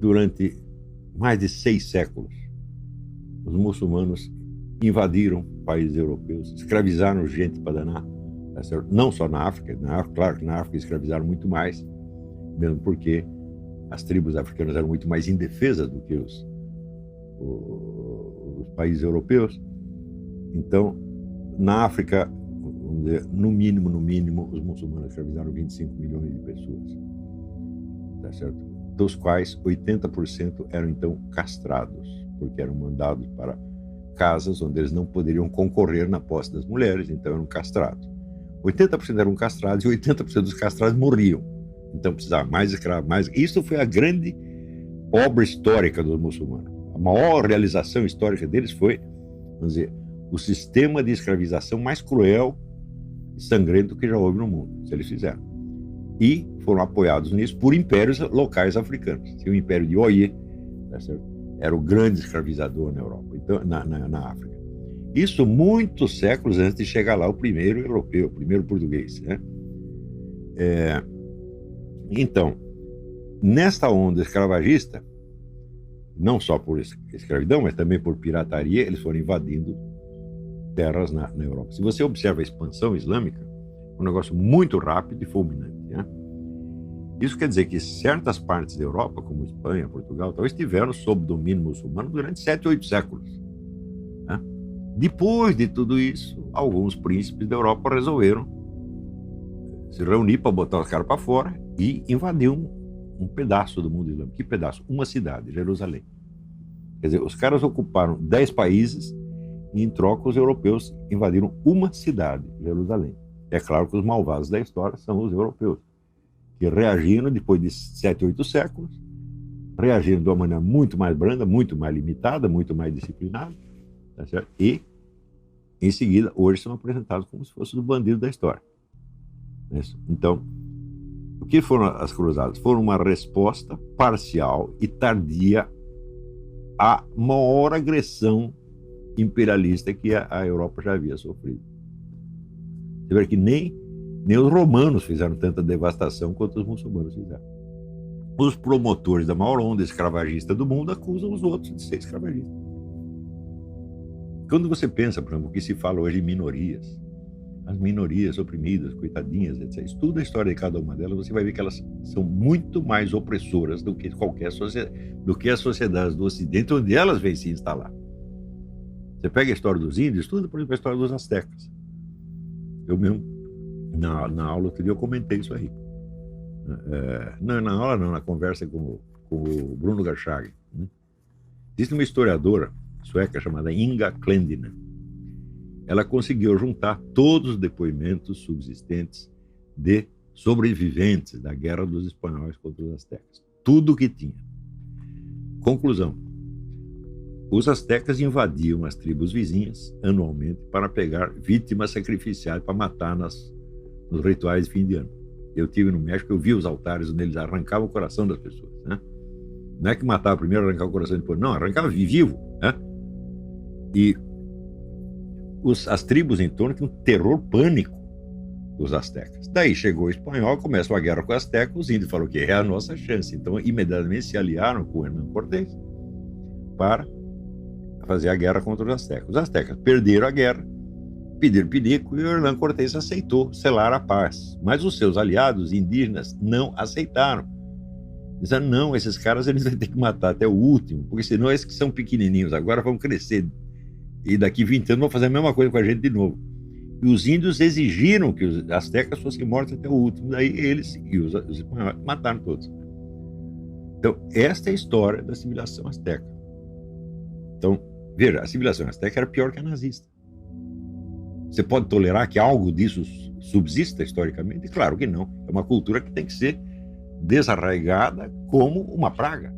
durante mais de 6 séculos, os muçulmanos invadiram países europeus, escravizaram gente para danar, tá certo? Não só na África, claro que na África escravizaram muito mais, mesmo porque as tribos africanas eram muito mais indefesas do que os países europeus. Então, na África, vamos dizer, no mínimo, os muçulmanos escravizaram 25 milhões de pessoas, tá certo? Dos quais 80% eram então castrados, porque eram mandados para casas onde eles não poderiam concorrer na posse das mulheres, então eram castrados. 80% eram castrados e 80% dos castrados morriam. Então precisava mais escravos, mais. Isso foi a grande obra histórica dos muçulmanos. A maior realização histórica deles foi, vamos dizer, o sistema de escravização mais cruel e sangrento que já houve no mundo. Isso eles fizeram. E foram apoiados nisso por impérios locais africanos. O Império de Oye, tá certo? Era o grande escravizador na Europa, então, na África. Isso muitos séculos antes de chegar lá o primeiro europeu, o primeiro português, né? Então, nesta onda escravagista, não só por escravidão, mas também por pirataria, eles foram invadindo terras na Europa. Se você observa a expansão islâmica, é um negócio muito rápido e fulminante, né? Isso quer dizer que certas partes da Europa, como Espanha, Portugal, talvez estiveram sob domínio muçulmano durante 7, 8 séculos. Né? Depois de tudo isso, alguns príncipes da Europa resolveram se reunir para botar os caras para fora e invadir um pedaço do mundo islâmico. Que pedaço? Uma cidade, Jerusalém. Quer dizer, os caras ocuparam 10 países e, em troca, os europeus invadiram uma cidade, Jerusalém. É claro que os malvados da história são os europeus, que reagiram depois de 7, 8 séculos, reagiram de uma maneira muito mais branda, muito mais limitada, muito mais disciplinada, tá certo? E, em seguida, hoje são apresentados como se fossem os bandidos da história. Então, o que foram as cruzadas? Foram uma resposta parcial e tardia à maior agressão imperialista que a Europa já havia sofrido. Você vê que nem os romanos fizeram tanta devastação quanto os muçulmanos fizeram. Os promotores da maior onda escravagista do mundo acusam os outros de ser escravagistas. Quando você pensa, por exemplo, o que se fala hoje em minorias, as minorias oprimidas, coitadinhas, etc., estuda a história de cada uma delas, você vai ver que elas são muito mais opressoras do que as sociedades do Ocidente, onde elas vêm se instalar. Você pega a história dos índios, estuda, por exemplo, a história dos astecas. Eu mesmo, na aula outro dia, eu comentei isso aí. Não, na aula não, na conversa com o Bruno Garchagen. Né? Existe uma historiadora sueca chamada Inga Klendinen. Ela conseguiu juntar todos os depoimentos subsistentes de sobreviventes da guerra dos espanhóis contra os astecas. Tudo que tinha. Conclusão. Os astecas invadiam as tribos vizinhas anualmente para pegar vítimas sacrificiais para matar nos rituais de fim de ano. Eu estive no México, eu vi os altares onde eles arrancavam o coração das pessoas. Né? Não é que matava primeiro, arrancava o coração depois. Não, arrancava vivo. Né? E as tribos em torno tinham um terror pânico dos astecas. Daí chegou o espanhol, começou a guerra com os astecas, os índios falaram que é a nossa chance. Então, imediatamente se aliaram com o Hernán Cortés para fazer a guerra contra os astecas. Os astecas perderam a guerra, pediram pinico e o Hernán Cortés aceitou selar a paz. Mas os seus aliados indígenas não aceitaram. Disseram, não, esses caras eles vão ter que matar até o último, porque senão esses que são pequenininhos agora vão crescer e daqui 20 anos vão fazer a mesma coisa com a gente de novo. E os índios exigiram que os astecas fossem mortos até o último. Daí eles e os espanhóis mataram todos. Então, esta é a história da civilização asteca. Então, veja, a civilização asteca era pior que a nazista. Você pode tolerar que algo disso subsista historicamente? Claro que não. É uma cultura que tem que ser desarraigada como uma praga.